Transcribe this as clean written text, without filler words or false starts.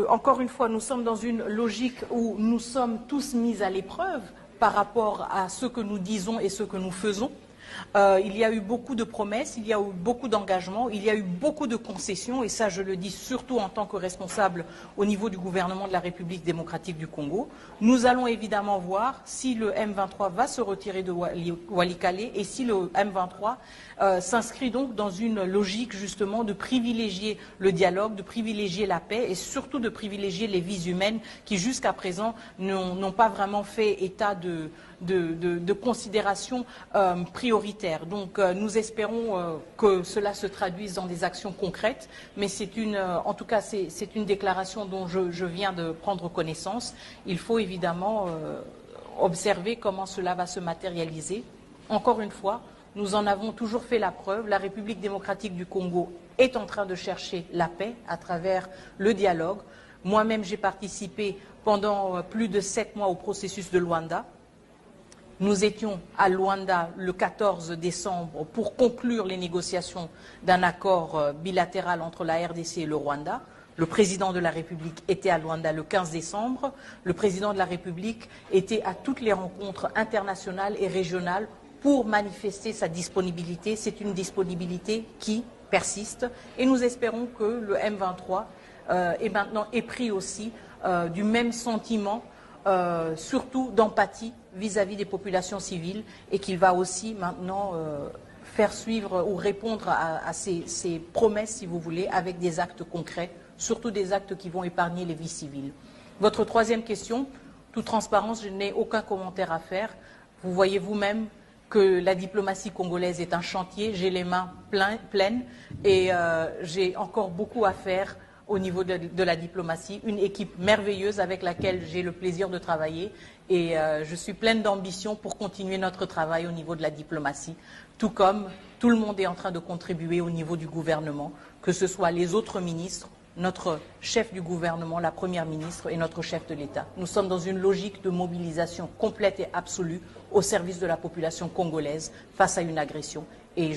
encore une fois, nous sommes dans une logique où nous sommes tous mis à l'épreuve par rapport à ce que nous disons et ce que nous faisons. Il y a eu beaucoup de promesses, il y a eu beaucoup d'engagements, il y a eu beaucoup de concessions, et ça je le dis surtout en tant que responsable au niveau du gouvernement de la République démocratique du Congo. Nous allons évidemment voir si le M23 va se retirer de Walikale et si le M23 s'inscrit donc dans une logique justement de privilégier le dialogue, de privilégier la paix et surtout de privilégier les vies humaines qui jusqu'à présent n'ont pas vraiment fait état de considérations prioritaires. Donc nous espérons que cela se traduise dans des actions concrètes, mais en tout cas c'est une déclaration dont je viens de prendre connaissance. Il faut évidemment observer comment cela va se matérialiser. Encore une fois, nous en avons toujours fait la preuve. La République démocratique du Congo est en train de chercher la paix à travers le dialogue. Moi-même, j'ai participé pendant plus de 7 mois au processus de Luanda. Nous étions à Luanda le 14 décembre pour conclure les négociations d'un accord bilatéral entre la RDC et le Rwanda. Le président de la République était à Luanda le 15 décembre. Le président de la République était à toutes les rencontres internationales et régionales pour manifester sa disponibilité. C'est une disponibilité qui persiste et nous espérons que le M23 est pris aussi du même sentiment, surtout d'empathie vis-à-vis des populations civiles, et qu'il va aussi maintenant faire suivre ou répondre à ces promesses, si vous voulez, avec des actes concrets, surtout des actes qui vont épargner les vies civiles. Votre troisième question, toute transparence, je n'ai aucun commentaire à faire. Vous voyez vous-même que la diplomatie congolaise est un chantier, j'ai les mains pleines et j'ai encore beaucoup à faire au niveau de la diplomatie, une équipe merveilleuse avec laquelle j'ai le plaisir de travailler et je suis pleine d'ambition pour continuer notre travail au niveau de la diplomatie, tout comme tout le monde est en train de contribuer au niveau du gouvernement, que ce soit les autres ministres, notre chef du gouvernement, la première ministre et notre chef de l'État. Nous sommes dans une logique de mobilisation complète et absolue au service de la population congolaise face à une agression. Et